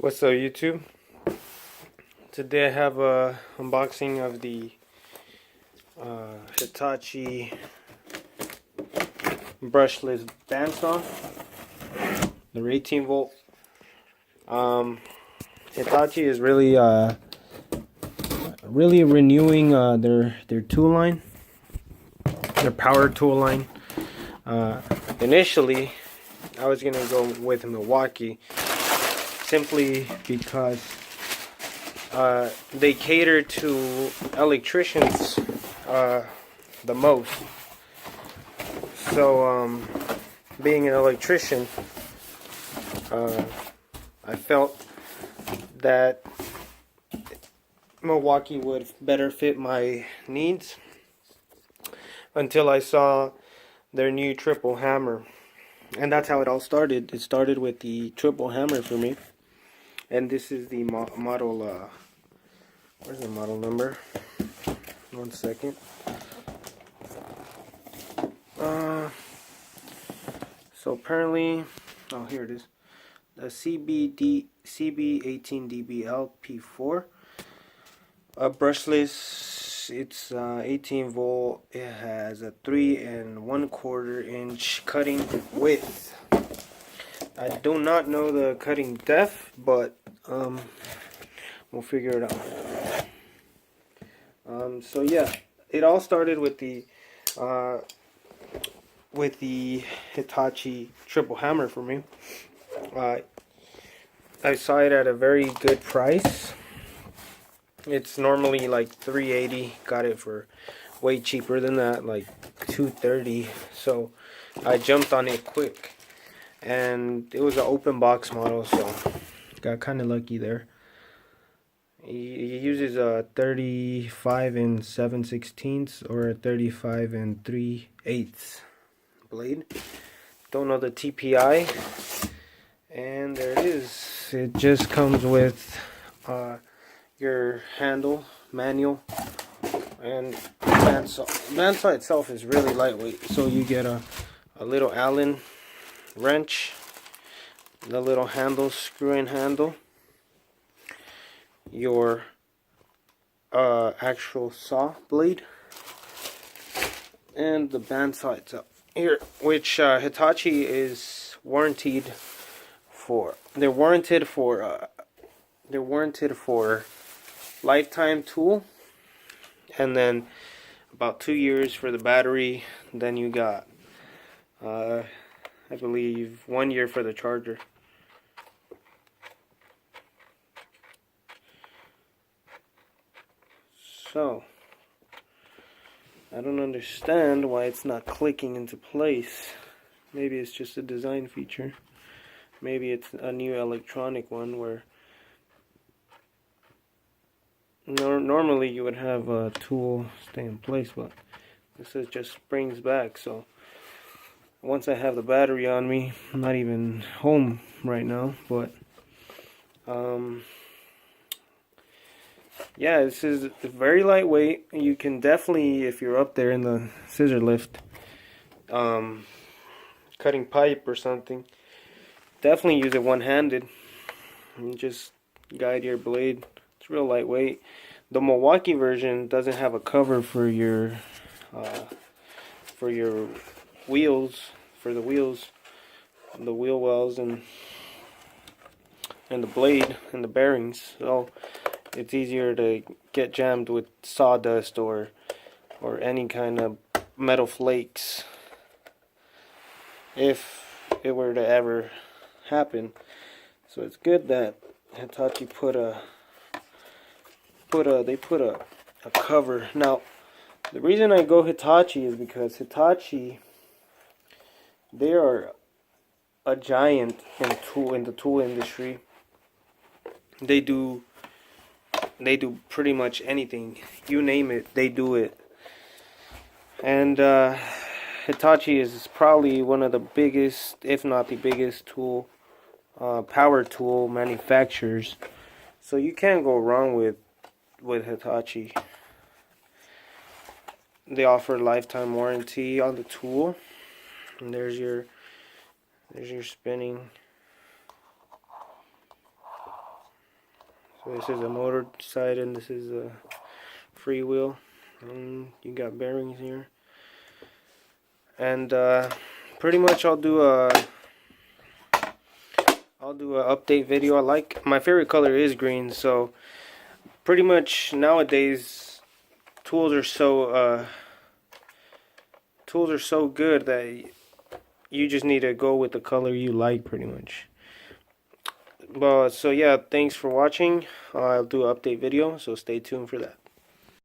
What's up, YouTube? Today I have a unboxing of the Hitachi brushless bandsaw, the 18 volt. Hitachi is really renewing their tool line, their power tool line. Initially, I was gonna go with Milwaukee simply because they cater to electricians the most. So, being an electrician, I felt that Milwaukee would better fit my needs until I saw their new triple hammer. And that's how it all started. It started with the triple hammer for me. And this is the model, where's the model number? 1 second. So apparently, oh, here it is. The CB18DBL P4. Brushless, it's 18 volt. It has a 3 1/4 inch cutting width. I do not know the cutting depth, but we'll figure it out. So yeah, it all started with the Hitachi triple hammer for me. I saw it at a very good price. It's normally like $380. Got it for way cheaper than that, like $230. So I jumped on it quick, and it was an open box model, so got kind of lucky there. He uses a 35 7/16 or a 35 3/8 blade. Don't know the TPI, and there it is. It just comes with your handle, manual, and bandsaw. Bandsaw itself is really lightweight, so you get a little Allen wrench, the little handle, screw-in handle, your actual saw blade, and the bandsaw itself here, which Hitachi is warranted for. They're warranted for lifetime tool, and then about 2 years for the battery. Then you got I believe 1 year for the charger. So I don't understand why it's not clicking into place. Maybe it's just a design feature. Maybe it's a new electronic one where normally you would have a tool stay in place, but this is just springs back. So once I have the battery on me, I'm not even home right now, but yeah, this is very lightweight. You can definitely, if you're up there in the scissor lift, cutting pipe or something, definitely use it one-handed and just guide your blade. It's real lightweight. The Milwaukee version doesn't have a cover for your wheels, the wheel wells, and the blade and the bearings. So it's easier to get jammed with sawdust or any kind of metal flakes if it were to ever happen. So it's good that Hitachi put a cover. Now, the reason I go Hitachi is because Hitachi, they are a giant in the tool industry. They do pretty much anything. You name it, they do it. And Hitachi is probably one of the biggest, if not the biggest, power tool manufacturers. So you can't go wrong with Hitachi. They offer lifetime warranty on the tool. And there's your spinning So this is a motor side and this is a freewheel. You got bearings here. And pretty much I'll do a update video. I like, my favorite color is green, so pretty much nowadays tools are so good that you just need to go with the color you like pretty much. Well, so yeah, thanks for watching. I'll do an update video, so stay tuned for that.